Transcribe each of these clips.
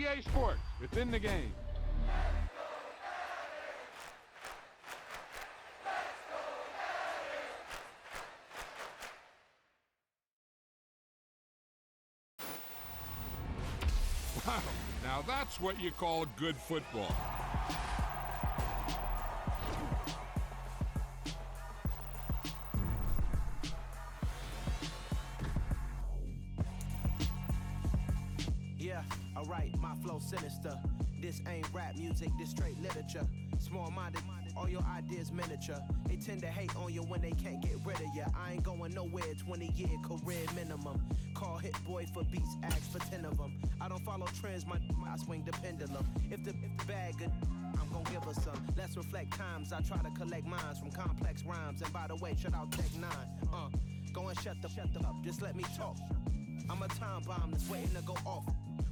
EA Sports. It's in the game. Wow, now that's what you call good football. Yeah, alright, my flow sinister. This ain't rap music, this straight literature. Small-minded, all your ideas miniature. They tend to hate on you when they can't get rid of you. I ain't going nowhere, 20-year career minimum. Call Hit Boy for beats, ask for 10 of them. I don't follow trends, I swing the pendulum. If the bag good, I'm gon' give her some. Let's reflect times, I try to collect minds from complex rhymes. And by the way, shut out Tech 9. Go and shut the up, just let me talk. I'm a time bomb that's waiting to go off.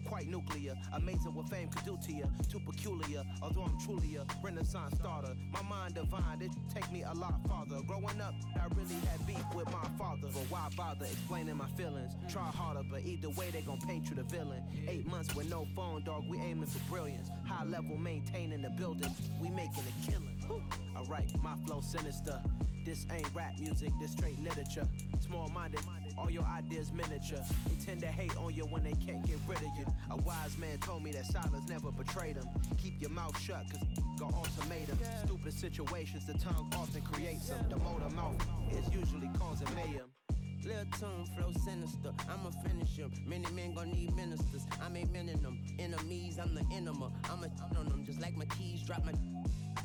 Quite nuclear, amazing what fame could do to you. Too peculiar, although I'm truly a renaissance starter. My mind divine, it take me a lot farther. Growing up, I really had beef with my father. But why bother explaining my feelings? Try harder, but either way they gon' paint you the villain. 8 months with no phone, dog, we aiming for brilliance. High level maintaining the building, we making a killing. Alright, my flow sinister. This ain't rap music, this straight literature. Small-minded, all your ideas miniature. They tend to hate on you when they can't get rid of you. A wise man told me that silence never betrayed him. Keep your mouth shut, cause got ultimatum. Stupid situations, the tongue often creates them. The motor mouth is usually causing mayhem. Lil' tune, flow sinister, I'ma finish him. Many men gon' need ministers, I ain't mending them. Enemies, I'm the enema, I'ma on them. Just like my keys, drop my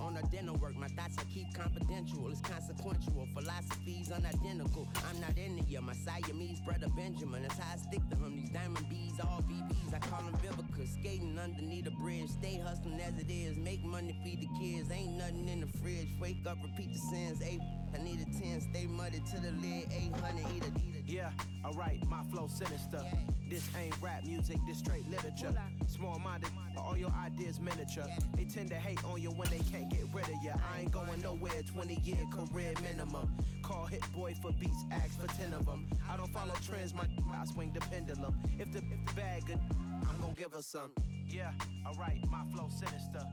on a dinner work. My thoughts I keep confidential, it's consequential. Philosophies unidentical, I'm not into you. My Siamese brother Benjamin, that's how I stick to him. These diamond bees, all VVs, I call them Vivica. Skating underneath a bridge, stay hustling as it is. Make money, feed the kids, ain't nothing in the fridge. Wake up, repeat the sins, I need a 10, stay muddy to the lid, 800, eat a. Yeah, alright, my flow sinister. This ain't rap music, this straight literature. Small-minded, all your ideas miniature. They tend to hate on you when they can't get rid of you. I ain't going nowhere, 20-year career minimum. Call Hit Boy for beats, ask for 10 of them. I don't follow trends, I swing the pendulum. If the bag good, I'm gon' give her some. Yeah, alright, my flow sinister.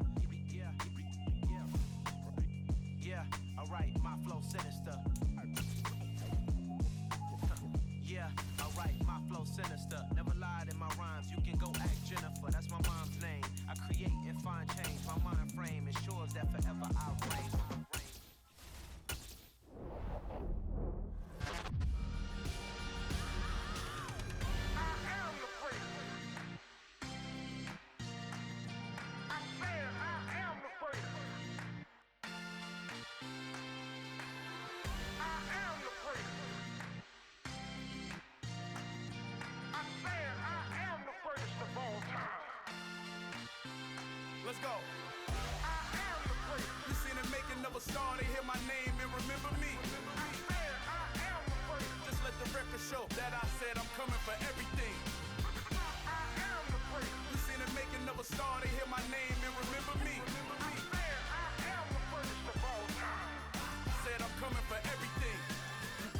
Yeah, alright, my flow sinister. Yeah, alright, my flow sinister. Never lied in my rhymes, you can go ask Jennifer. That's my mom's name. I create and find change. My mind frame ensures that forever I'll reign. Let's go. I am the great. You seen the making of a star, they hear my name and remember me. I am the great. Just let the record show that I said I'm coming for everything. I am the great. You seen the making of a star, they hear my name and remember me. I am the greatest of all time. Said I'm coming for everything.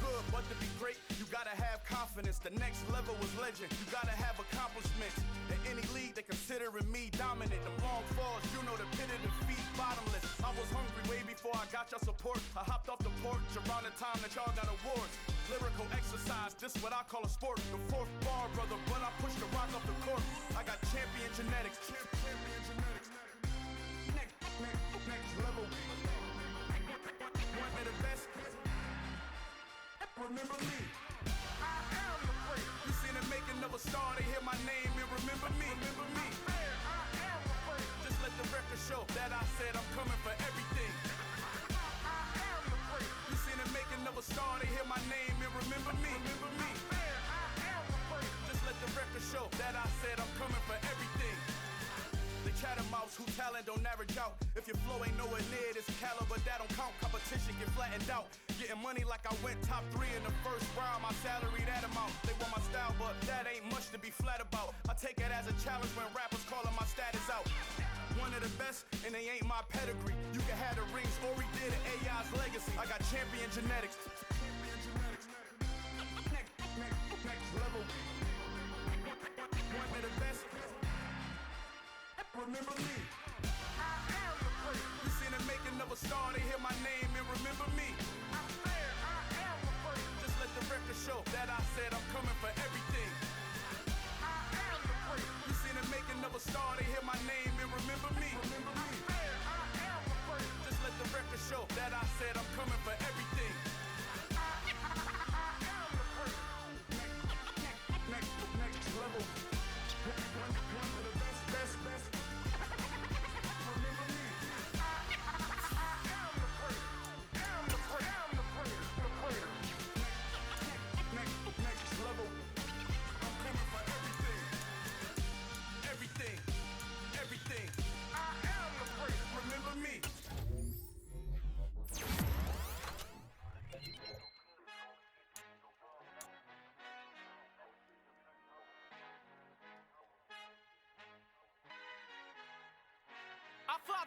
Good, but to be great, you gotta have confidence. The next level was legend, you gotta have accomplishments. In any league, they considering me dominant. The long falls, you know the pit of defeat, bottomless. I was hungry way before I got your support. I hopped off the porch around the time that y'all got awards. Lyrical exercise, this what I call a sport. The fourth bar, brother, when I push the rock off the court. I got champion genetics. Next level. One of the best. Remember me. I am the great. You seen the making of a star, they hear my name and remember me. Remember me. I am the great. Just let the record show that I said I'm coming for everything. I am the great. You seen the making of a star, they hear my name and remember me. Remember me. I am the great. Just let the record show that I said I'm coming for everything. The catamounts who talent don't average out. If your flow ain't nowhere near this caliber, that don't count. Competition get flattened out. Getting money like I went top 3 in the first round. My salary that amount. They want my style, but that ain't much to be flat about. I take it as a challenge when rappers calling my status out. One of the best, and they ain't my pedigree. You can have the rings, or we did it, AI's legacy. I got champion genetics. Next level. One of the best.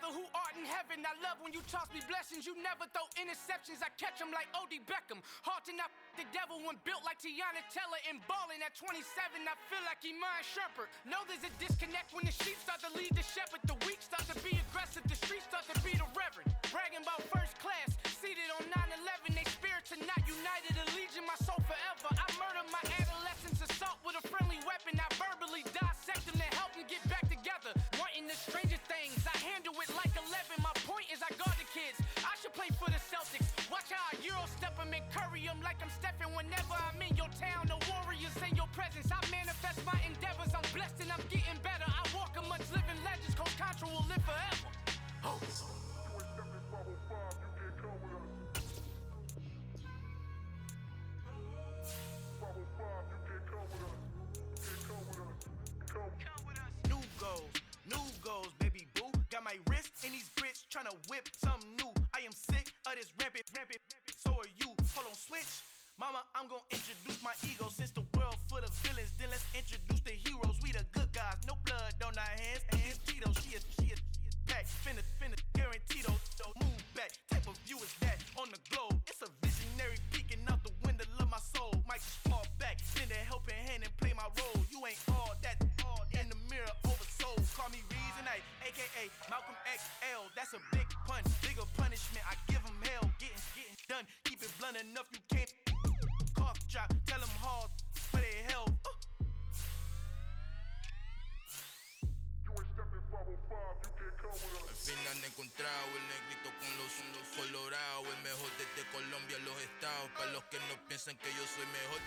Father who art in heaven, I love when you toss me blessings. You never throw interceptions, I catch them like O.D. Beckham. Hard to knock the devil when built like Tiana Teller. And balling at 27, I feel like Iman Shumpert. Know there's a disconnect when the sheep start to lead the shepherd. The weak start to be aggressive, the streets start to be the reverend. Bragging about first class, seated on 9/11. They spirits are not united, a legion, my soul forever. I murdered my adolescence, assault with a friendly weapon. I verbally dissect them to help them get back together. Wanting the stranger things, I handle it like 11. My point is I guard the kids. I should play for the Celtics. Watch how I Euro step them and curry them like I'm Stephen. Whenever I'm in your town, the Warriors in your presence. I manifest my endeavors. I'm blessed and I'm getting better. I walk amongst living legends. Coach Contra will live forever. Oh. New goals, baby boo. Got my wrist in these grits, tryna whip something new. I am sick of this rampant. So are you. Hold on, switch. Mama, I'm gonna introduce my ego. Since the world full of villains, then let's introduce the heroes. We the good guys, no blood on our hands. And Tito, she is back. Finna, guaranteed. Move back. Type of view is that on the globe? It's a visionary peeking out the window of my soul. Might just fall back, lend a helping hand and play my role. You ain't all that in the mirror oversold. Call me Reasonite, aka Malcolm XL. That's a big pun, bigger punishment. I give him hell, getting done. Keep it blunt enough, you can't cough drop. Tell them hard, where they hell. Al fin han encontrado el negrito con los colorados, el mejor desde Colombia, los estados. Para los que no piensan que yo soy mejor,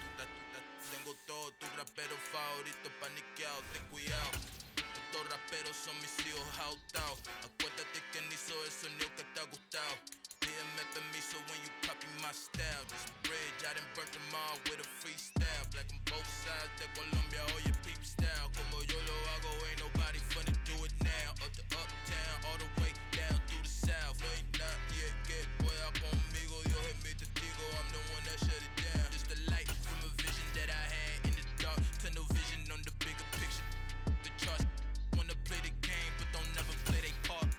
tengo todo, tus raperos favoritos paniqueados, ten cuidado. Estos raperos son mis hijos jautados. Acuérdate que ni hizo el sonido que te ha gustado. Pídeme permiso when you copy my style. This bridge, I done burnt them all with a freestyle. Black on both sides de Colombia, oye peep style. Como yo lo hago, ain't nobody funny do it now. Up to uptown, all the way down through the south. No hay nadie que pueda conmigo, Dios es mi testigo. I'm the one that shut it down. Just a light from a vision that I had in the dark. Tunnel vision on the bigger picture. The charts wanna play the game, but don't never play their part.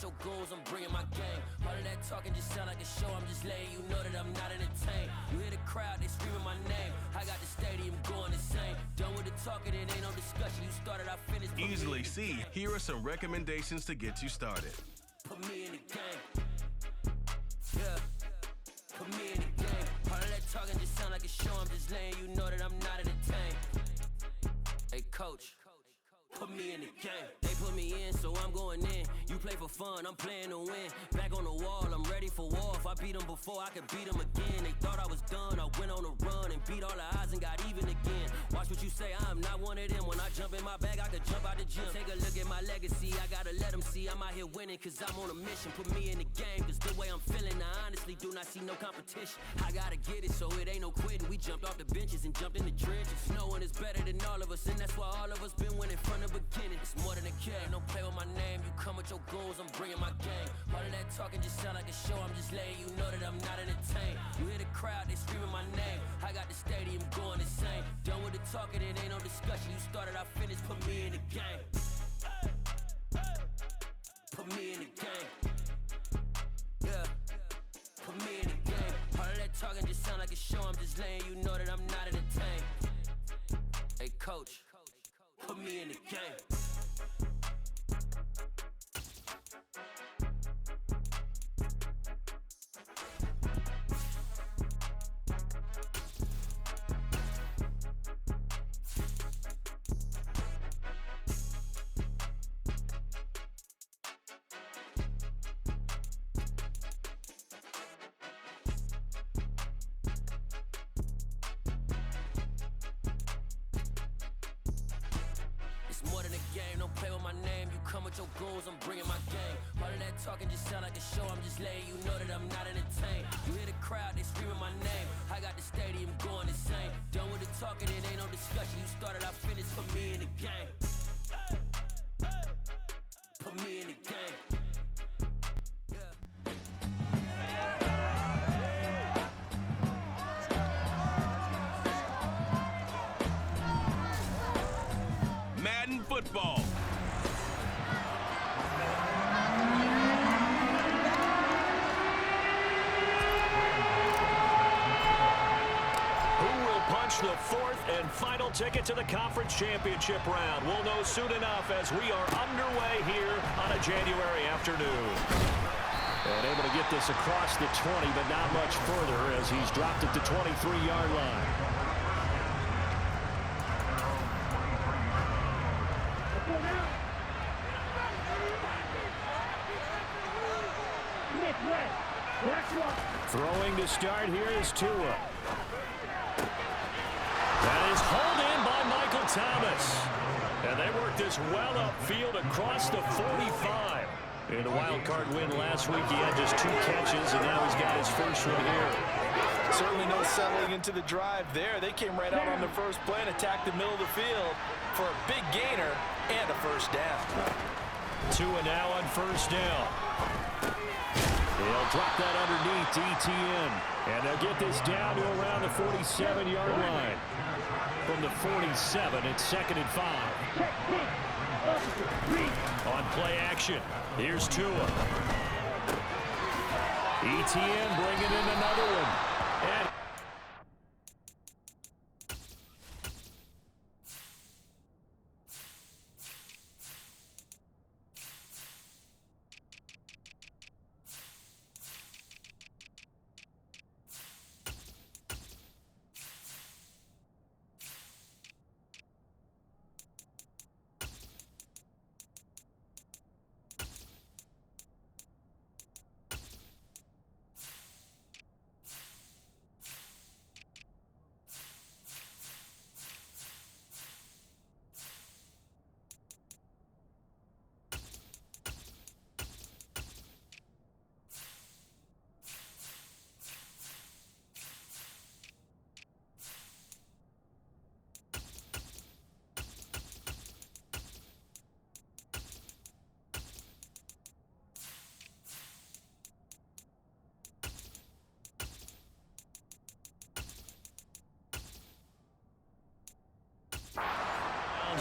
Your goals, I'm bringing my game. All of that talking just sound like a show. I'm just letting you know that I'm not entertained. You hear the crowd, they screaming my name. I got the stadium going insane. Done with the talking, it ain't no discussion. You started, I finished. Easily see. Here are some recommendations to get you started. Put me in the game. Yeah. Put me in the game. All of that talking just sound like a show. I'm just letting you know that I'm not entertained. Hey, coach. Put me in the game. They put me in, so I'm going in. You play for fun, I'm playing to win. Back on the wall, I'm ready for war. If I beat them before, I could beat them again. They thought I was done, I went on a run and beat all the odds and got even again. Watch what you say, I'm not one of them. When I jump in my bag, I could jump out the gym. Take a look at my legacy, I gotta let them see I'm out here winning, cause I'm on a mission. Put me in the game, cause the way I'm feeling, I honestly do not see no competition. I gotta get it, so it ain't no quitting. We jumped off the benches and jumped in the trenches. No one is better than all of us, and that's why all of us been winning from the beginning. It's more than a game, don't play with my name. You come with your goals, I'm bringing my game. All of that talking just sound like a show. I'm just letting you know that I'm not entertained. You hear the crowd, they screaming my name. I got the stadium going insane. Done with the talking, it ain't no discussion. You started, I finished, put me in the game. Put me in the game. Yeah. Put me in the game. All of that talking just sound like a show. I'm just letting you know that I'm not entertained. Hey, coach. Put me in the game. come with your goons, I'm bringing my gang. All of that talking just sound like a show, I'm just letting you know that I'm not entertained. You hear the crowd, they screaming my name. I got the stadium going insane. Done with the talking, it ain't no discussion. You started, I finished, put me in the game. Put me in the game. Madden football. Who will punch the fourth and final ticket to the conference championship round? We'll know soon enough as we are underway here on a January afternoon. And able to get this across the 20, but not much further as he's dropped it to 23-yard line. Throwing to start here is Tua. That is hauled in by Michael Thomas. And they worked this well upfield across the 45. In the wild card win last week, he had just 2 catches, and now he's got his first one here. Certainly no settling into the drive there. They came right out on the first play and attacked the middle of the field for a big gainer and a first down. Tua now on first down. They'll drop that underneath to ETN. And they'll get this down to around the 47-yard line. From the 47, it's 2nd and 5. On play action, here's Tua. ETN bringing in another one. And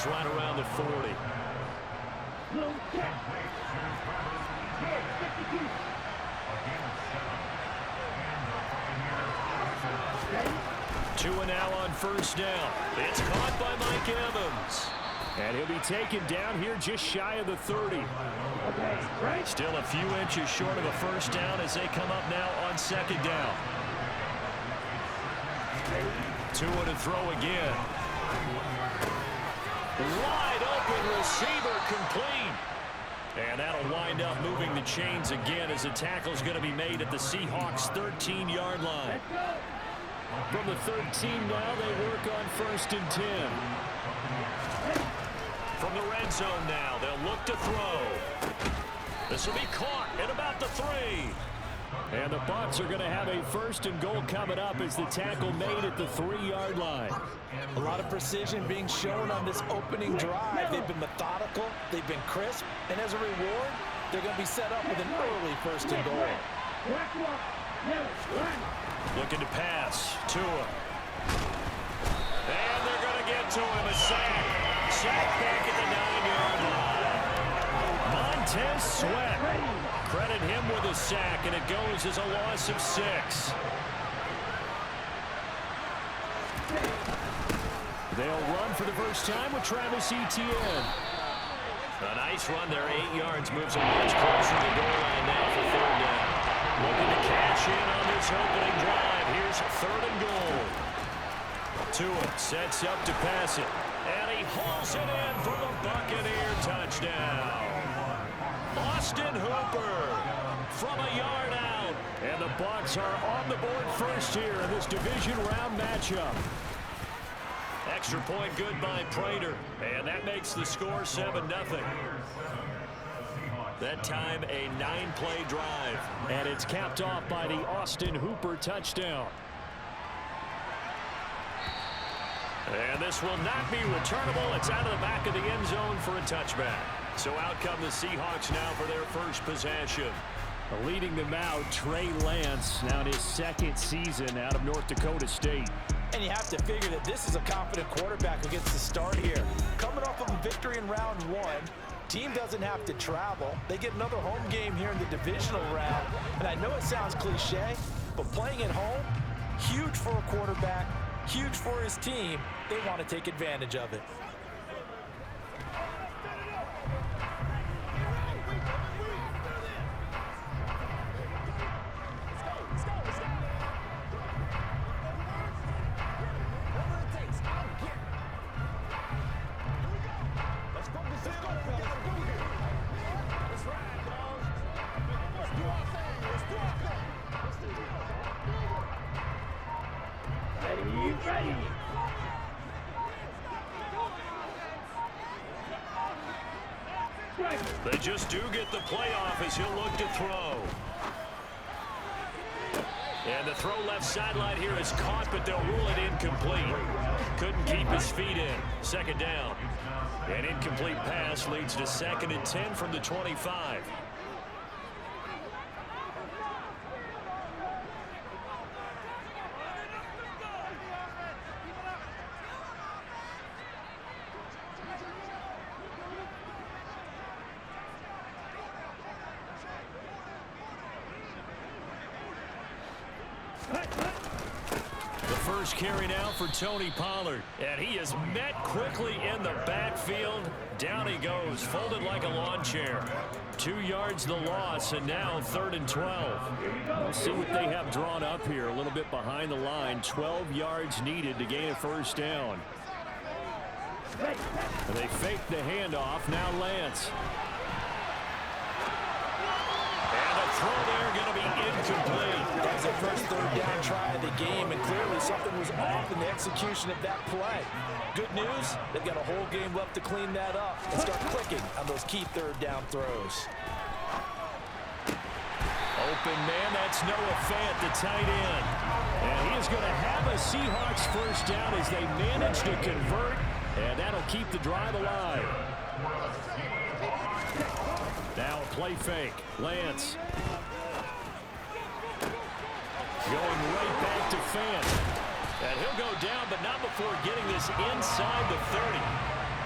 right around the 40. Tua now on first down. It's caught by Mike Evans. And he'll be taken down here just shy of the 30. Still a few inches short of a first down as they come up now on 2nd down. Tua to throw again. Wide open receiver complete. And that'll wind up moving the chains again as the tackle's going to be made at the Seahawks' 13-yard line. From the 13 now, they work on 1st and 10. From the red zone now, they'll look to throw. This will be caught at about the 3. And the Bucs are going to have a 1st and goal coming up as the tackle made at the 3-yard line. A lot of precision being shown on this opening drive. They've been methodical, they've been crisp, and as a reward, they're going to be set up with an early 1st and goal. Looking to pass. Tua. And they're going to get to him. A sack. Sack back at the 9-yard line. Montez Sweat. Credit him with a sack, and it goes as a loss of 6. They'll run for the first time with Travis Etienne. A nice run there, 8 yards, moves them much closer to the goal line now for 3rd down. Looking to cash in on this opening drive. Here's 3rd and goal. Tua sets up to pass it, and he hauls it in for the Buccaneer touchdown. Austin Hooper from a yard out, and the Bucs are on the board first here in this division round matchup. Extra point good by Prater, and that makes the score 7-0. That time, a 9-play drive. And it's capped off by the Austin Hooper touchdown. And this will not be returnable. It's out of the back of the end zone for a touchback. So out come the Seahawks now for their first possession. Leading them out, Trey Lance, now in his second season out of North Dakota State. And you have to figure that this is a confident quarterback who gets to start here. Coming off of a victory in round 1, team doesn't have to travel. They get another home game here in the divisional round. And I know it sounds cliche, but playing at home, huge for a quarterback, huge for his team. They want to take advantage of it. They just do get the playoff as he'll look to throw. And the throw left sideline here is caught, but they'll rule it incomplete. Couldn't keep his feet in. Second down. An incomplete pass leads to 2nd and 10 from the 25. First carry now for Tony Pollard. And he is met quickly in the backfield. Down he goes, folded like a lawn chair. 2 yards the loss, and now 3rd and 12. We'll see what they have drawn up here. A little bit behind the line. 12 yards needed to gain a first down. And they fake the handoff. Now Lance. And the throw there going to be incomplete. That was the first 3rd down try of the game, and clearly something was off in the execution of that play. Good news, they've got a whole game left to clean that up and start clicking on those key 3rd down throws. Open man, that's Noah Fant, the tight end. And he is going to have a Seahawks first down as they manage to convert, and that'll keep the drive alive. Now a play fake. Lance. Going right back to Fant. And he'll go down, but not before getting this inside the 30.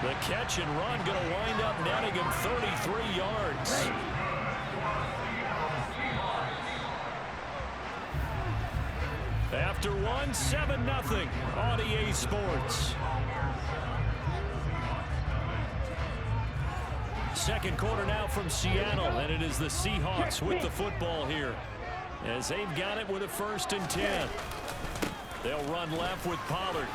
The catch and run going to wind up netting him 33 yards. After 1, 7-0 on EA Sports. Second quarter now from Seattle, and it is the Seahawks with the football here as they've got it with a 1st and 10. They'll run left with Pollard.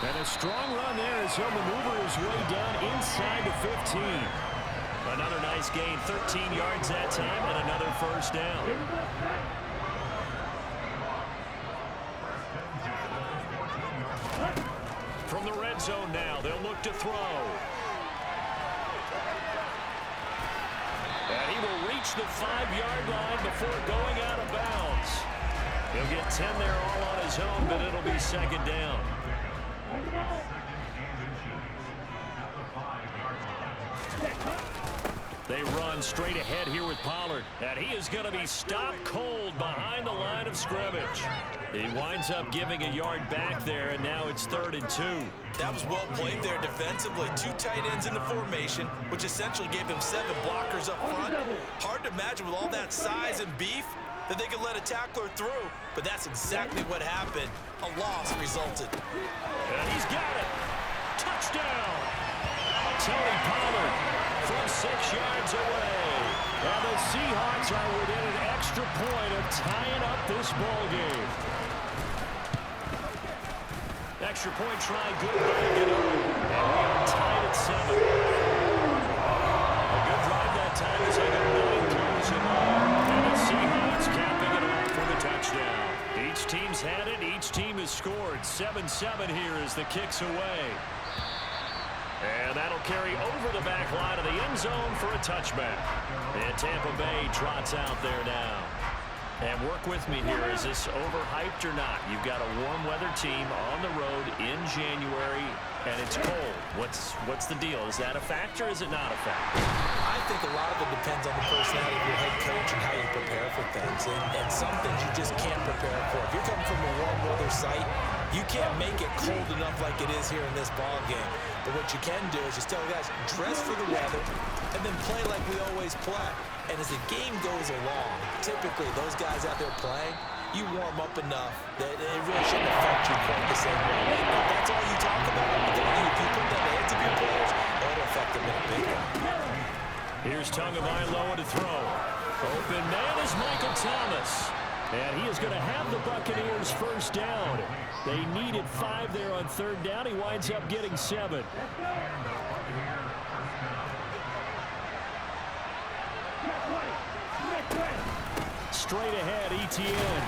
And a strong run there as he'll maneuver his way down inside the 15. Another nice gain, 13 yards that time, and another first down. From the red zone now, they'll look to throw. And he will reach the 5-yard line before going out of bounds. He'll get 10 there all on his own, but it'll be 2nd down. They run straight ahead here with Pollard. And he is going to be stopped cold behind the line of scrimmage. He winds up giving a yard back there, and now it's 3rd and 2. That was well played there defensively. 2 tight ends in the formation, which essentially gave him 7 blockers up front. Hard to imagine with all that size and beef that they could let a tackler through, but that's exactly what happened. A loss resulted. And he's got it. Touchdown. Tony Pollard from 6 yards away. And the Seahawks are within an extra point of tying up this ball game. Extra point try, good by Gano. And we are tied at 7. A good drive that time as they go 9 plays in all. And the Seahawks capping it off with a touchdown. Each team's had it. Each team has scored. 7-7 here as the kick's away. And that'll carry over the back line of the end zone for a touchback. And Tampa Bay trots out there now. And work with me here. Is this overhyped or not? You've got a warm weather team on the road in January, and it's cold. What's the deal? Is that a factor or is it not a factor? I think a lot of it depends on the personality of your head coach and how you prepare for things. And some things you just can't prepare for. If you're coming from a warm weather site, you can't make it cold enough like it is here in this ball game. But what you can do is just tell the guys, dress for the weather and then play like we always play. And as the game goes along, typically those guys out there playing, you warm up enough that it really shouldn't affect you quite the same way. And if that's all you talk about, then if you put that in the heads of your players, it'll affect them in a big way. Here's Tagovailoa to throw. Open man is Michael Thomas. And he is going to have the Buccaneers first down. They needed 5 there on third down. He winds up getting 7. Straight ahead, ETN.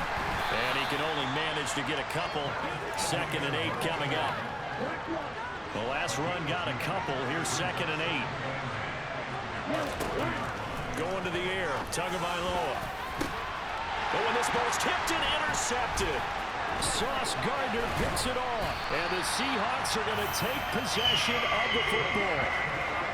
And he can only manage to get a couple. 2nd and 8 coming up. The last run got a couple. Here's 2nd and 8. Going to the air. Tagovailoa. Oh, and this ball's tipped and intercepted. Sauce Gardner picks it off. And the Seahawks are going to take possession of the football.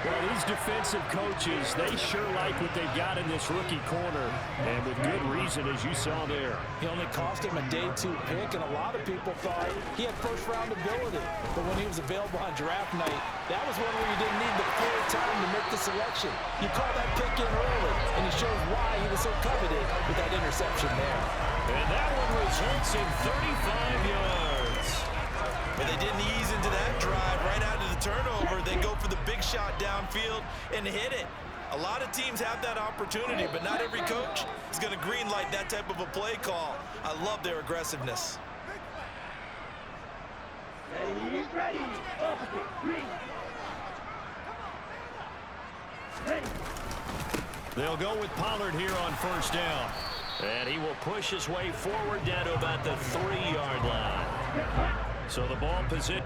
Well, these defensive coaches, they sure like what they've got in this rookie corner. And with good reason, as you saw there. He only cost him a day 2 pick, and a lot of people thought he had first-round ability. But when he was available on draft night, that was one where you didn't need the full time to make the selection. You call that pick in early, and it shows why he was so coveted with that interception there. And that one results in 35 yards. But they didn't ease into that drive right out of the turnover. They go for the big shot downfield and hit it. A lot of teams have that opportunity, but not every coach is going to green light that type of a play call. I love their aggressiveness. They'll go with Pollard here on first down. And he will push his way forward down to about the 3-yard line. So the ball position.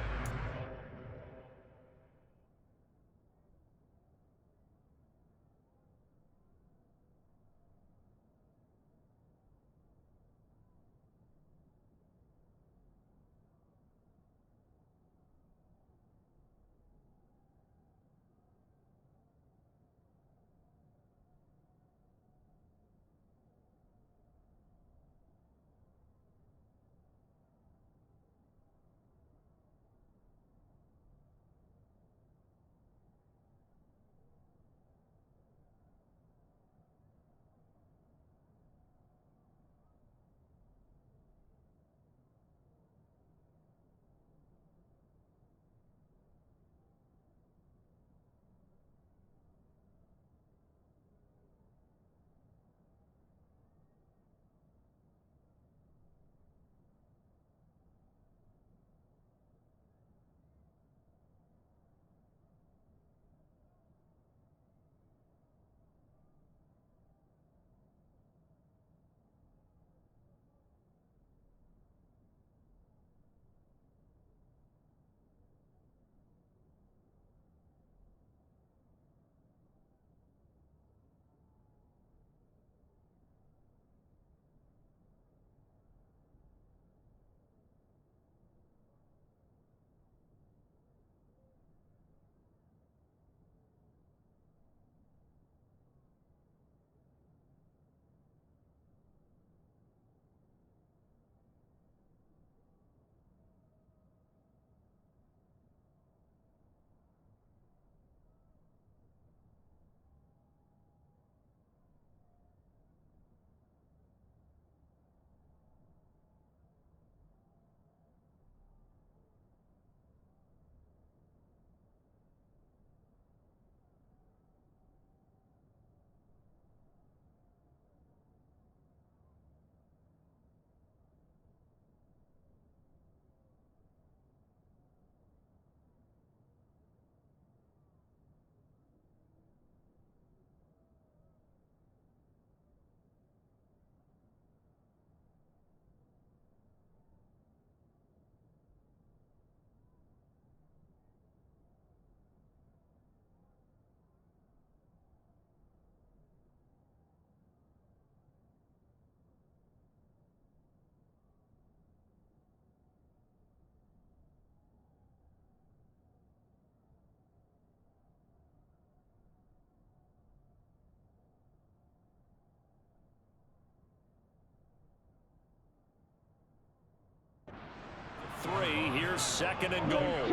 3. Here's 2nd and goal.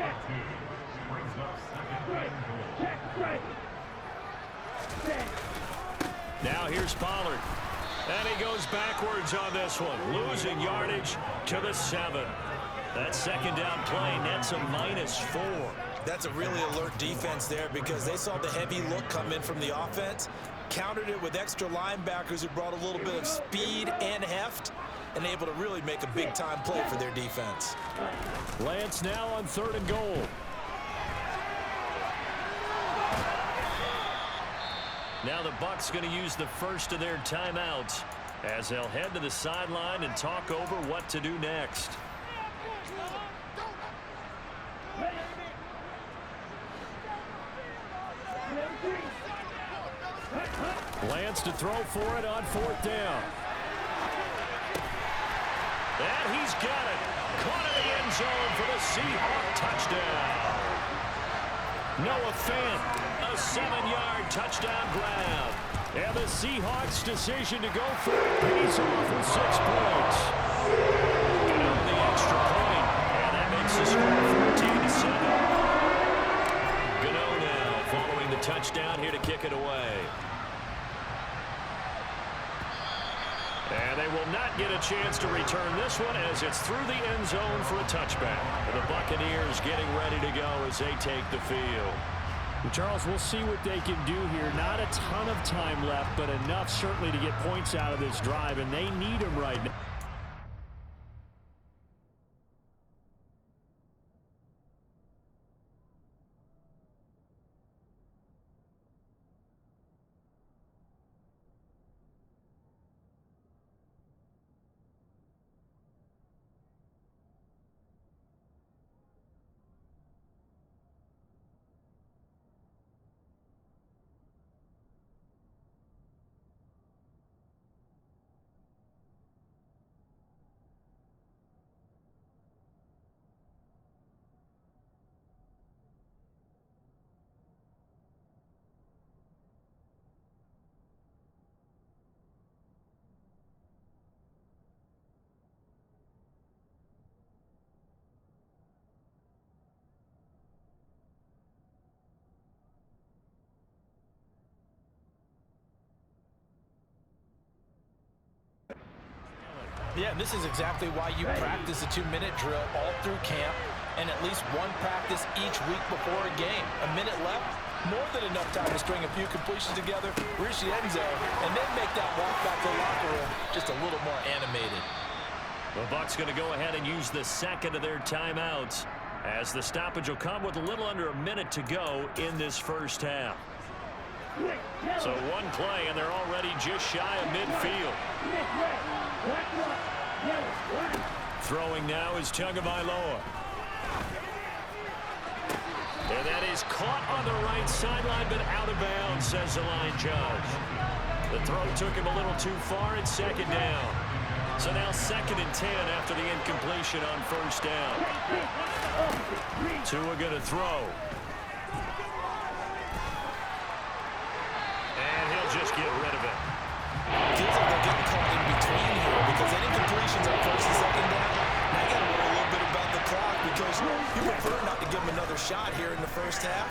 Now here's Pollard. And he goes backwards on this one, losing yardage to the 7. That 2nd down play nets a -4. That's a really alert defense there because they saw the heavy look come in from the offense, countered it with extra linebackers who brought a little bit of speed and heft, and able to really make a big-time play for their defense. Lance now on 3rd and goal. Now the Bucs going to use the first of their timeouts as they'll head to the sideline and talk over what to do next. Lance to throw for it on 4th down. And he's got it. Caught in the end zone for the Seahawk touchdown. Noah Fant, a 7-yard touchdown grab. And the Seahawks' decision to go for it pays off with 6 points. And on the extra point, and that makes the score 14-7. Gano now following the touchdown here to kick it away. And they will not get a chance to return this one as it's through the end zone for a touchback. And the Buccaneers getting ready to go as they take the field. Charles, we'll see what they can do here. Not a ton of time left, but enough certainly to get points out of this drive, and they need them right now. Yeah, and this is exactly why you practice a 2-minute drill all through camp and at least one practice each week before a game. A minute left, more than enough time to string a few completions together, reach the end zone, and then make that walk back to the locker room just a little more animated. The Bucs going to go ahead and use the 2nd of their timeouts as the stoppage will come with a little under a minute to go in this first half. So one play, and they're already just shy of midfield. Throwing now is Tagovailoa. And that is caught on the right sideline, but out of bounds, says the line judge. The throw took him a little too far, and 2nd down. So now 2nd and 10 after the incompletion on 1st down. Tua going to throw. And he'll just get rid of it. Feels like they're getting caught in between here because any completions on 1st and 2nd down, now you got to worry a little bit about the clock because you prefer not to give them another shot here in the first half.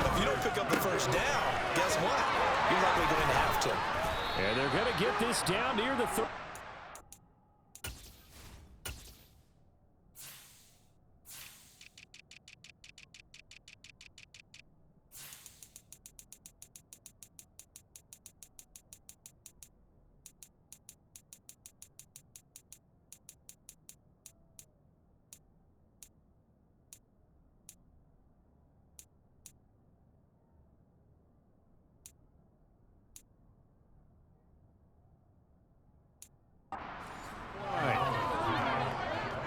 But if you don't pick up the 1st down, guess what? You're likely going to have to. And they're going to get this down near the 30.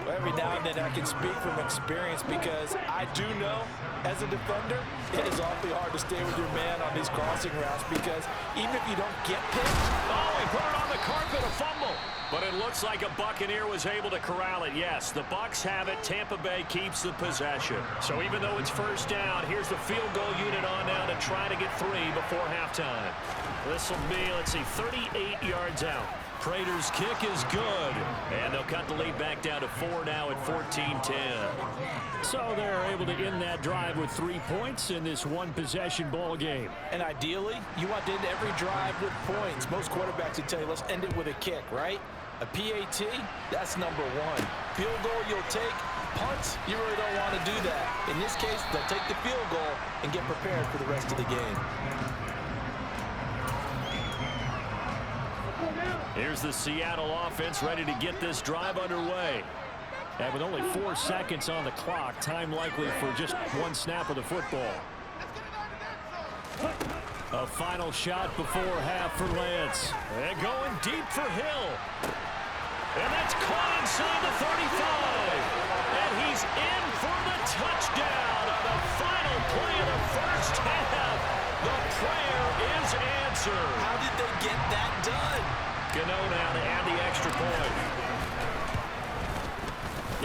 Every now and then I can speak from experience because I do know as a defender it is awfully hard to stay with your man on these crossing routes because even if you don't get picked. Oh, he put it on the carpet, a fumble. But it looks like a Buccaneer was able to corral it. Yes, the Bucs have it. Tampa Bay keeps the possession. So even though it's 1st down, here's the field goal unit on now to try to get 3 before halftime. This will be, let's see, 38 yards out. Prater's kick is good. And they'll cut the lead back down to 4 now at 14-10. So they're able to end that drive with 3 points in this one-possession ball game. And ideally, you want to end every drive with points. Most quarterbacks would tell you, let's end it with a kick, right? A PAT, that's number one. Field goal you'll take. Punts, you really don't want to do that. In this case, they'll take the field goal and get prepared for the rest of the game. Here's the Seattle offense ready to get this drive underway. And with only 4 seconds on the clock, time likely for just one snap of the football. A final shot before half for Lance. And going deep for Hill. And that's caught inside the 35. And he's in for the touchdown on the final play of the first half. The prayer is answered. How did they get that done? Gano now to add the extra point.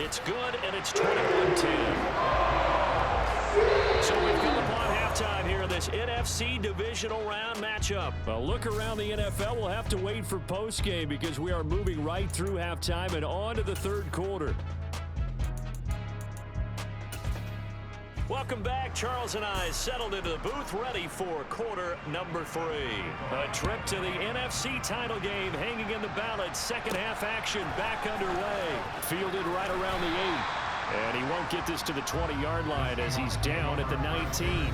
It's good, and it's 21-10. So we've come upon halftime here in this NFC divisional round matchup. A look around the NFL. We'll have to wait for postgame because we are moving right through halftime and on to the third quarter. Welcome back. Charles and I settled into the booth ready for quarter number 3. A trip to the NFC title game hanging in the balance. Second half action back underway. Fielded right around the 8. And he won't get this to the 20-yard line as he's down at the 19.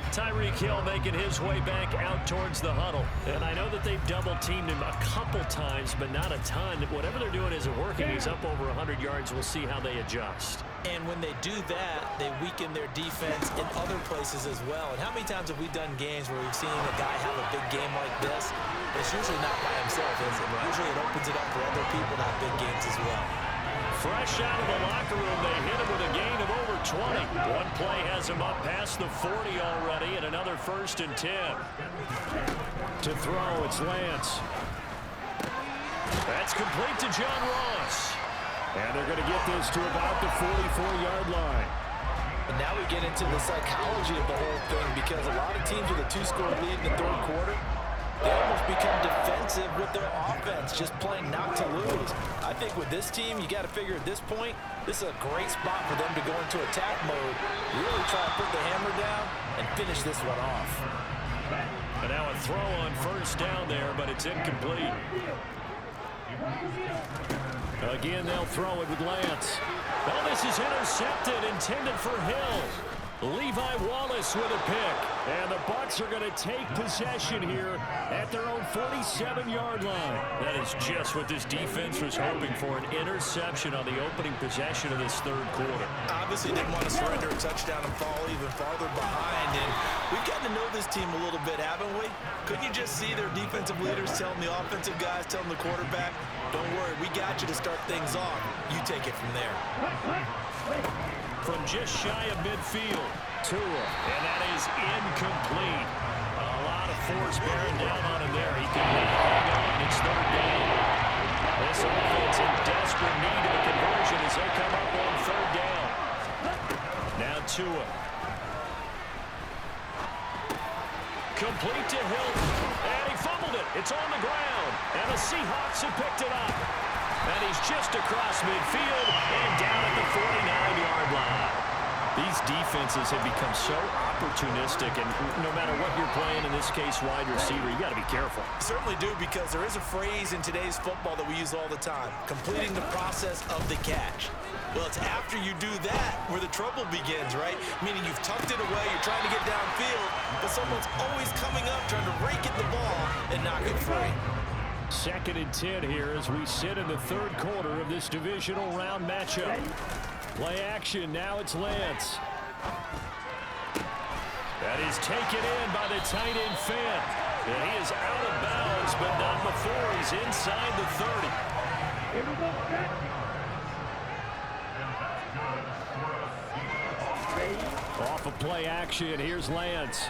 Tyreek Hill making his way back out towards the huddle. And I know that they've double-teamed him a couple times, but not a ton. Whatever they're doing isn't working. He's up over 100 yards. We'll see how they adjust. And when they do that, they weaken their defense in other places as well. And how many times have we done games where we've seen a guy have a big game like this? But it's usually not by himself, is it? Usually it opens it up for other people to have big games as well. Fresh out of the locker room, they hit him with a gain of over 20. One play has him up past the 40 already, and another 1st and 10. To throw, it's Lance. That's complete to John Ross. And they're going to get this to about the 44-yard line. And now we get into the psychology of the whole thing because a lot of teams with a 2-score lead in the third quarter, they almost become defensive with their offense, just playing not to lose. I think with this team, you got to figure at this point, this is a great spot for them to go into attack mode, really try to put the hammer down and finish this one off. And now a throw on 1st down there, but it's incomplete. Again, they'll throw it with Lance. Well, this is intercepted, intended for Hill. Levi Wallace with a pick. And the Bucs are going to take possession here at their own 47-yard line. That is just what this defense was hoping for, an interception on the opening possession of this third quarter. Obviously didn't want to surrender a touchdown and fall even farther behind. And we've gotten to know this team a little bit, haven't we? Couldn't you just see their defensive leaders telling the offensive guys, telling the quarterback, don't worry, we got you to start things off. You take it from there. From just shy of midfield, Tua, and that is incomplete. A lot of force bearing down on him there. He could not hang on. It's 3rd down. This offense in desperate need of a conversion as they come up on 3rd down. Now Tua. Complete to Hilton, and he fumbled it. It's on the ground, and the Seahawks have picked it up. And he's just across midfield and down at the 49-yard line. These defenses have become so opportunistic, and no matter what you're playing, in this case wide receiver, you got to be careful. Certainly do, because there is a phrase in today's football that we use all the time, completing the process of the catch. Well, it's after you do that where the trouble begins, right? Meaning you've tucked it away, you're trying to get downfield, but someone's always coming up trying to rake at the ball and knock it free. 2nd and 10 here as we sit in the third quarter of this divisional round matchup. Play action, now it's Lance. That is taken in by the tight end Fant. And he is out of bounds, but not before he's inside the 30. Off of play action, here's Lance.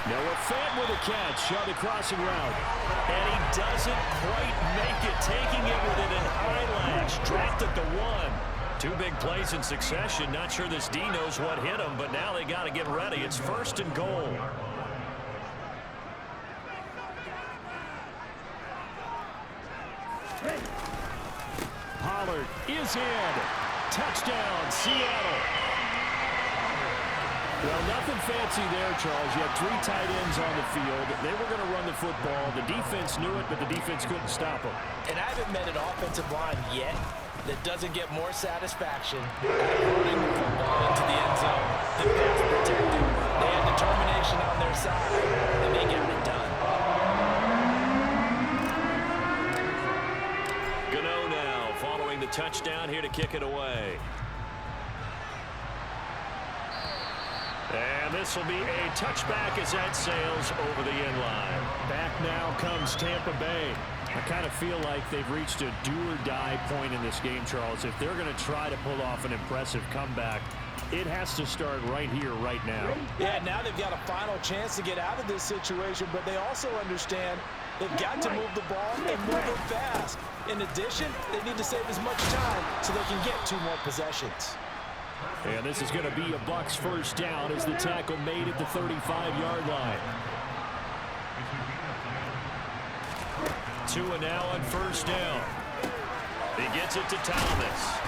Noah Fant with a catch on the crossing route. And he doesn't quite make it, taking it within an eyelash. Dropped at the 1. 2 big plays in succession. Not sure this D knows what hit him, but now they got to get ready. It's 1st and goal. is in. Touchdown, Seattle. Well, nothing fancy there, Charles. You had 3 tight ends on the field. They were going to run the football. The defense knew it, but the defense couldn't stop them. And I haven't met an offensive line yet that doesn't get more satisfaction running the football into the end zone than pass protecting. They had determination on their side, and they got it done. Gano now following the touchdown here to kick it away. And this will be a touchback as that sails over the end line. Back now comes Tampa Bay. I kind of feel like they've reached a do-or-die point in this game, Charles. If they're going to try to pull off an impressive comeback, it has to start right here, right now. Yeah, now they've got a final chance to get out of this situation, but they also understand they've got to move the ball and move it fast. In addition, they need to save as much time so they can get 2 more possessions. And this is going to be a Bucs first down as the tackle made at the 35-yard line. Tua now on first down. He gets it to Thomas.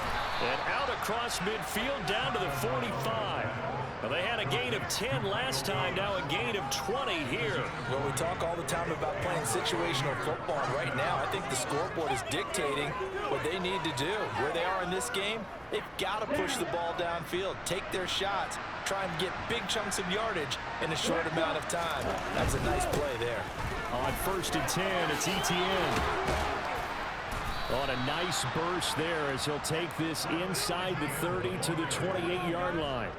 And out across midfield down to the 45. Well, they had a gain of 10 last time, now a gain of 20 here. Well, we talk all the time about playing situational football. Right now, I think the scoreboard is dictating what they need to do. Where they are in this game, they've got to push the ball downfield, take their shots, try and get big chunks of yardage in a short amount of time. That's a nice play there. On 1st and 10, it's Etienne. On a nice burst there as he'll take this inside the 30 to the 28-yard line.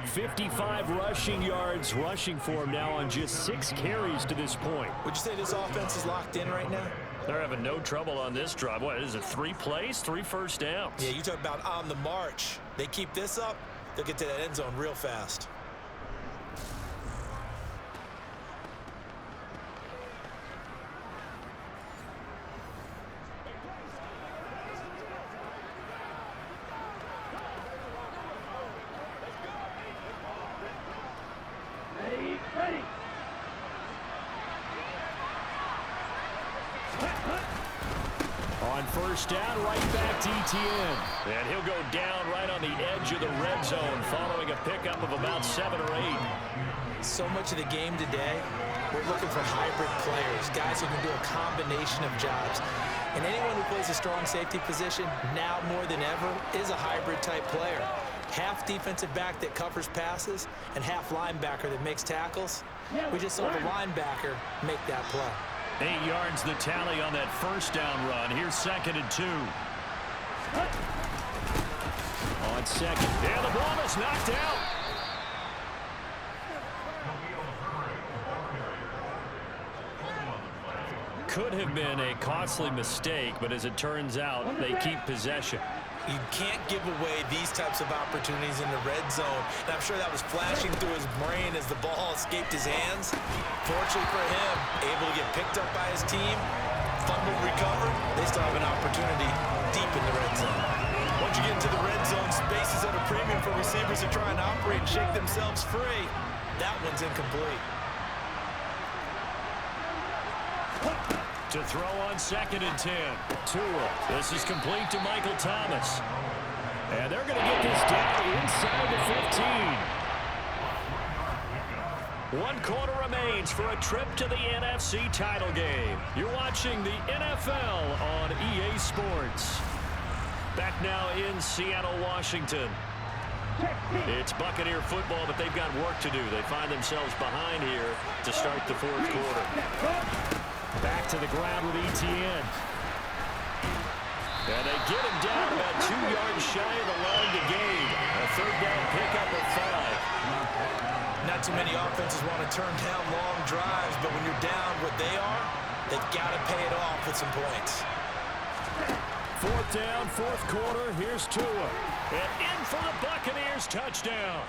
55 rushing yards rushing for him now on just 6 carries to this point. Would you say this offense is locked in right now? They're having no trouble on this drive. What is it, 3 plays, 3 first downs? Yeah, you talk about on the march. They keep this up, they'll get to that end zone real fast. First down, right back to Etienne. And he'll go down right on the edge of the red zone following a pickup of about 7 or 8. So much of the game today, we're looking for hybrid players, guys who can do a combination of jobs. And anyone who plays a strong safety position, now more than ever, is a hybrid type player. Half defensive back that covers passes and half linebacker that makes tackles. We just saw the linebacker make that play. 8 yards the tally on that first down run. Here's 2nd and 2. On 2nd. Yeah, the ball is knocked out. Could have been a costly mistake, but as it turns out, they keep possession. You can't give away these types of opportunities in the red zone. And I'm sure that was flashing through his brain as the ball escaped his hands. Fortunately for him, able to get picked up by his team, fumbled, recovered. They still have an opportunity deep in the red zone. Once you get into the red zone, space is at a premium for receivers to try and operate and shake themselves free. That one's incomplete. To throw on 2nd and 10. Tua. This is complete to Michael Thomas. And they're going to get this down inside the 15. 1 quarter remains for a trip to the NFC title game. You're watching the NFL on EA Sports. Back now in Seattle, Washington. It's Buccaneer football, but they've got work to do. They find themselves behind here to start the 4th quarter. Back to the ground with Etienne. And they get him down about 2 yards shy of the line to gain. A 3rd down pickup of 5. Not too many offenses want to turn down long drives, but when you're down what they are, they've got to pay it off with some points. 4th down, 4th quarter. Here's Tua. And in for the Buccaneers touchdown.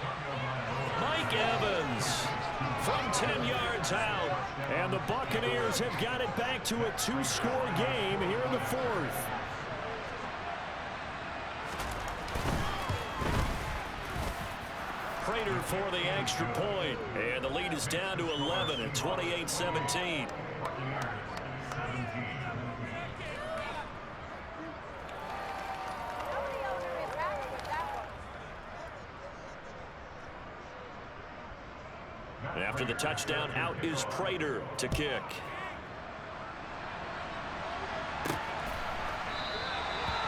Mike Evans from 10 yards out. And the Buccaneers have got it back to a 2-score game here in the 4th. Prater for the extra point. And the lead is down to 11 at 28-17. After the touchdown, out is Prater to kick.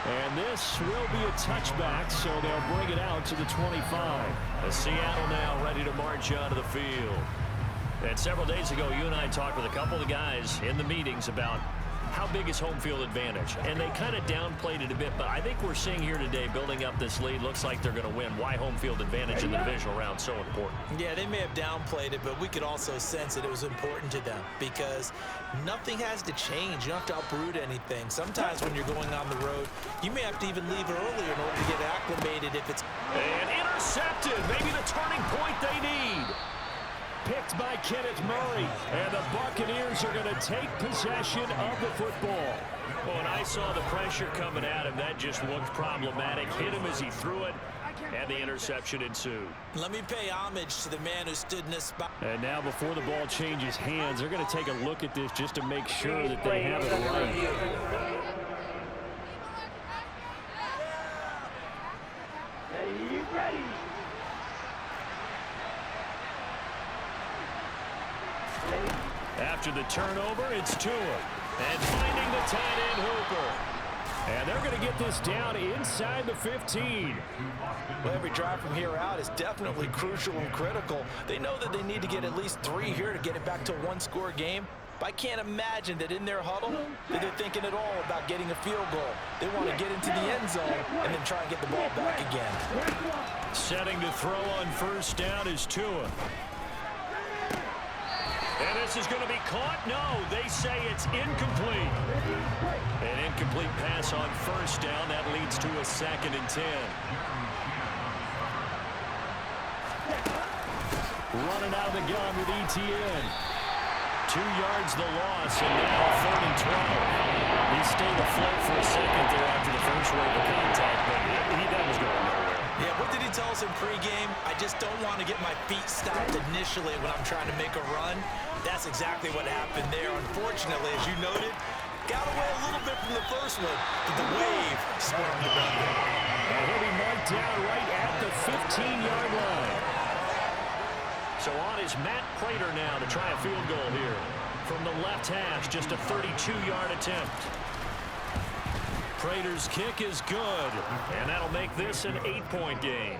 And this will be a touchback, so they'll bring it out to the 25. Seattle now ready to march onto the field. And several days ago, you and I talked with a couple of the guys in the meetings about how big is home field advantage. And they kind of downplayed it a bit, but I think we're seeing here today, building up this lead, looks like they're going to win. Why home field advantage in the divisional round so important? Yeah, they may have downplayed it, but we could also sense that it was important to them because nothing has to change. You don't have to uproot anything. Sometimes when you're going on the road, you may have to even leave early in order to get acclimated if it's... And intercepted, maybe the turning point they need. Picked by Kenneth Murray, and the Buccaneers are going to take possession of the football. Well, when I saw the pressure coming at him, that just looked problematic. Hit him as he threw it, and the interception ensued. Let me pay homage to the man who stood in this spot. And now before the ball changes hands, they're going to take a look at this just to make sure that they have it right. After the turnover, it's Tua. And finding the tight end Hooper. And they're going to get this down inside the 15. Well, every drive from here out is definitely crucial and critical. They know that they need to get at least 3 here to get it back to a one-score game. But I can't imagine that in their huddle that they're thinking at all about getting a field goal. They want to get into the end zone and then try and get the ball back again. Setting to throw on first down is Tua. And this is going to be caught. No, they say it's incomplete. An incomplete pass on first down. That leads to a 2nd and 10. Running out of the gun with ETN. 2 yards the loss, and now 3rd and 12. He stayed afloat for a second there after the first wave of contact, but that was going nowhere. Yeah, what did he tell us in pregame? I just don't want to get my feet stopped initially when I'm trying to make a run. That's exactly what happened there. Unfortunately, as you noted, got away a little bit from the first one, but the wave swarmed around him. And he'll be marked down right at the 15-yard line. So on is Matt Prater now to try a field goal here. From the left hash, just a 32-yard attempt. Prater's kick is good, and that'll make this an 8-point game.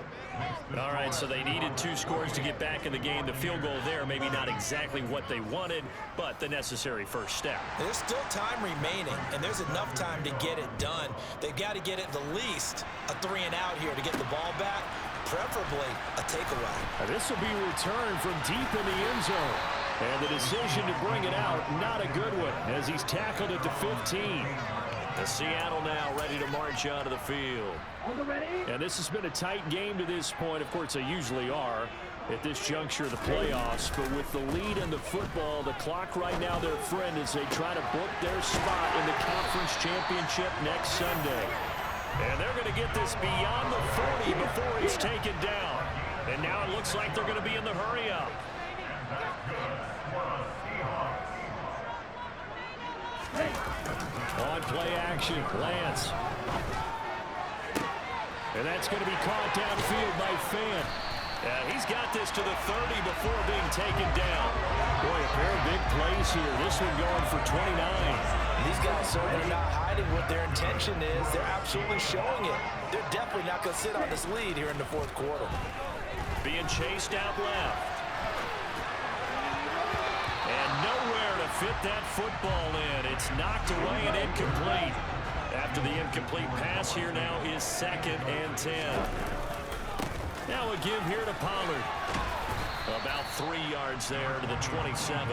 All right, so they needed 2 scores to get back in the game. The field goal there, maybe not exactly what they wanted, but the necessary first step. There's still time remaining, and there's enough time to get it done. They've got to get at the least a 3-and-out here to get the ball back, preferably a takeaway. This will be returned from deep in the end zone. And the decision to bring it out, not a good one, as he's tackled at the 15. The Seattle now ready to march onto the field. And this has been a tight game to this point. Of course, they usually are at this juncture of the playoffs. But with the lead in the football, the clock right now their friend as they try to book their spot in the conference championship next Sunday. And they're going to get this beyond the 40 before he's taken down. And now it looks like they're going to be in the hurry-up. On play action, Lance. And that's going to be caught downfield by Fant. He's got this to the 30 before being taken down. Boy, a pair of big plays here. This one going for 29. These guys certainly not hiding what their intention is. They're absolutely showing it. They're definitely not going to sit on this lead here in the 4th quarter. Being chased out left. And nowhere to fit that football in. It's knocked away and incomplete. After the incomplete pass, here now is 2nd and 10. Now a give here to Pollard. About 3 yards there to the 27.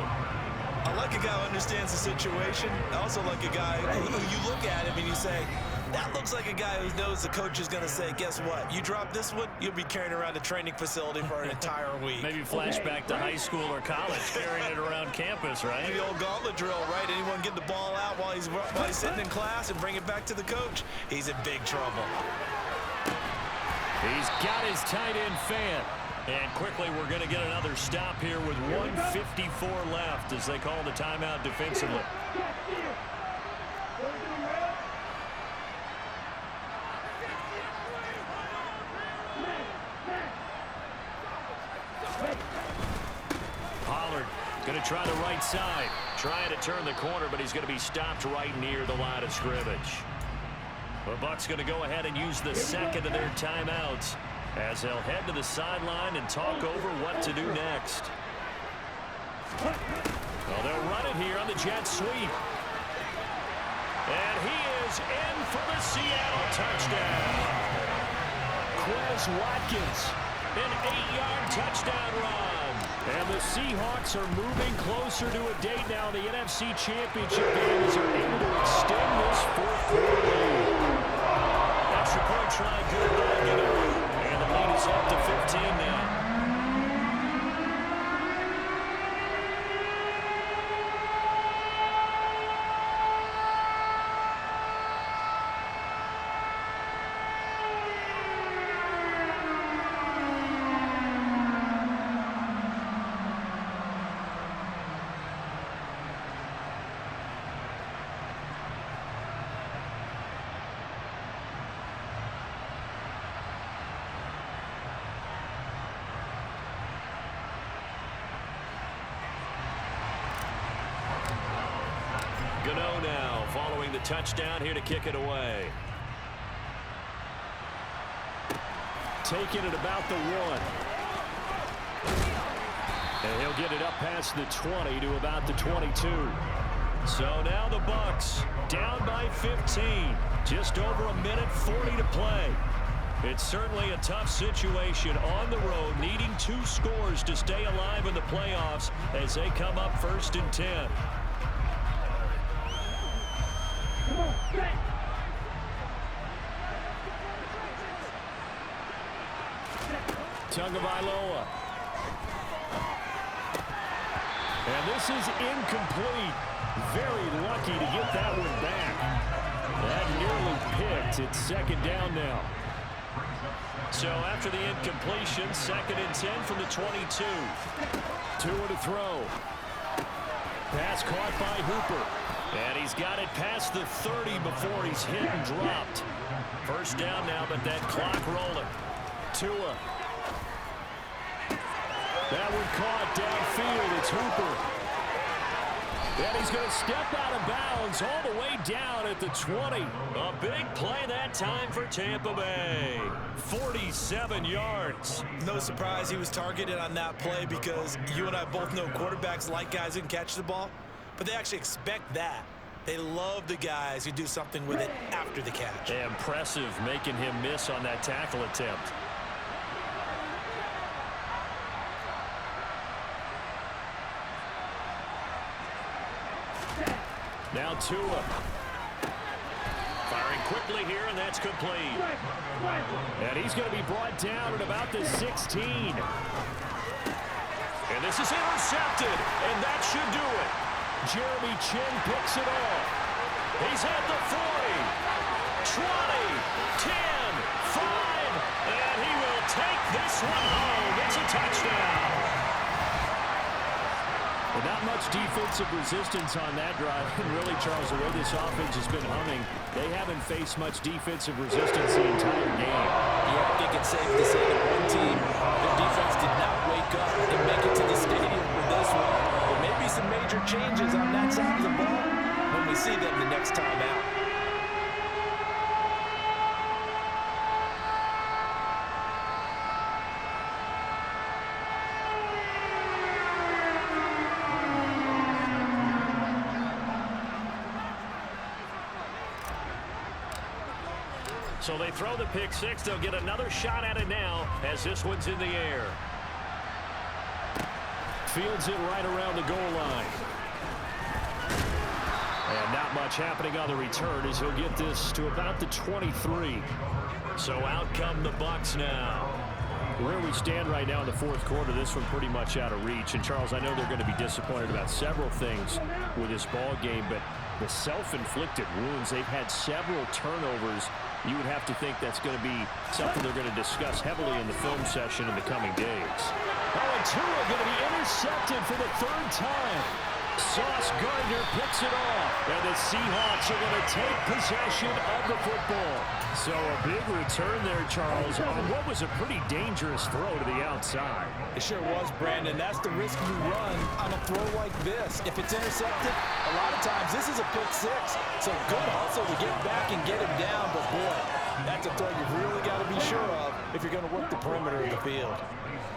I like a guy who understands the situation. I also like a guy who you look at him and you say, that looks like a guy who knows the coach is going to say, guess what? You drop this one, you'll be carrying around a training facility for an entire week. Maybe flashback to high school or college, carrying it around campus, right? The old gauntlet drill, right? Anyone get the ball out while he's sitting in class and bring it back to the coach? He's in big trouble. He's got his tight end Fant. And quickly, we're going to get another stop here with 1:54 left as they call the timeout defensively. Going to try the right side. Trying to turn the corner, but he's going to be stopped right near the line of scrimmage. The Bucs going to go ahead and use the second of their timeouts as they'll head to the sideline and talk over what to do next. Well, they'll run it here on the jet sweep. And he is in for the Seattle touchdown. Quez Watkins, an 8-yard touchdown run. And the Seahawks are moving closer to a date now in the NFC Championship game as they're able to extend this fourth-quarter lead. Extra point try good by Gano. And the lead is up to 15 now. Gano now following the touchdown here to kick it away. Taking it about the 1. And he'll get it up past the 20 to about the 22. So now the Bucs down by 15. Just over a minute 40 to play. It's certainly a tough situation on the road, needing 2 scores to stay alive in the playoffs as they come up 1st and 10. Tagovailoa. And this is incomplete. Very lucky to get that one back. That nearly picked. It's 2nd down now. So after the incompletion, 2nd and 10 from the 22. Tua to throw. Pass caught by Hooper. And he's got it past the 30 before he's hit and dropped. 1st down now, but that clock rolling. Tua. That one caught downfield. It's Hooper. And he's going to step out of bounds all the way down at the 20. A big play that time for Tampa Bay. 47 yards. No surprise he was targeted on that play because you and I both know quarterbacks like guys who can catch the ball, but they actually expect that. They love the guys who do something with it after the catch. Impressive making him miss on that tackle attempt. Now Tua. Firing quickly here, and that's complete. And he's going to be brought down at about the 16. And this is intercepted, and that should do it. Jeremy Chin picks it off. He's at the 40, 20, 10, 5, and he will take this one home. It's a touchdown. Well, not much defensive resistance on that drive. And really, Charles, the way this offense has been humming, they haven't faced much defensive resistance the entire game. Yeah, I think it's safe to say that one team, their defense did not wake up and make it to the stadium with this one. There may be some major changes on that side of the ball when we see them the next time out. So they throw the pick 6. They'll get another shot at it now as this one's in the air. Fields it right around the goal line. And not much happening on the return as he'll get this to about the 23. So out come the Bucs now. Where we stand right now in the 4th quarter, this one pretty much out of reach. And, Charles, I know they're going to be disappointed about several things with this ball game, but the self-inflicted wounds, they've had several turnovers. You would have to think that's going to be something they're going to discuss heavily in the film session in the coming days. Oh, and Tua going to be intercepted for the 3rd time. Sauce Gardner picks it off. And the Seahawks are going to take possession of the football. So a big return there, Charles, on what was a pretty dangerous throw to the outside. It sure was, Brandon. That's the risk you run on a throw like this. If it's intercepted, a lot of times this is a pick six. So good hustle to get back and get him down. But, boy, that's a throw you've really got to be sure of if you're going to work the perimeter of the field.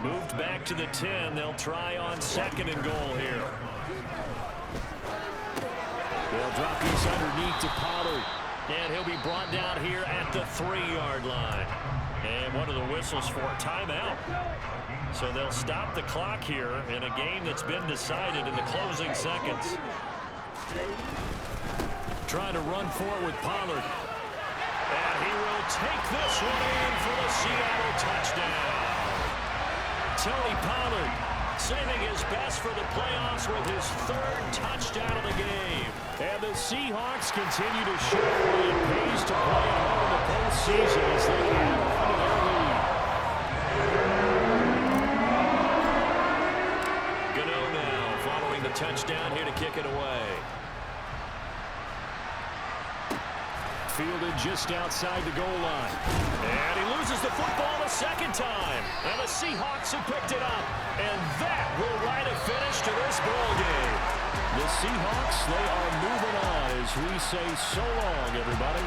Moved back to the 10. They'll try on 2nd and goal here. They'll drop these underneath to Pollard. And he'll be brought down here at the 3-yard line. And one of the whistles for a timeout. So they'll stop the clock here in a game that's been decided in the closing seconds. Trying to run forward with Pollard. And he will take this one in for the Seattle touchdown. Tony Pollard saving his best for the playoffs with his 3rd touchdown of the game. And the Seahawks continue to show why it pays to play at home in the postseason as they add on to their lead. Gano now following the touchdown here to kick it away. Fielded just outside the goal line. And he loses the football a 2nd time. And the Seahawks have picked it up. And that will write a finish to this ball game. The Seahawks, they are moving on as we say so long, everybody.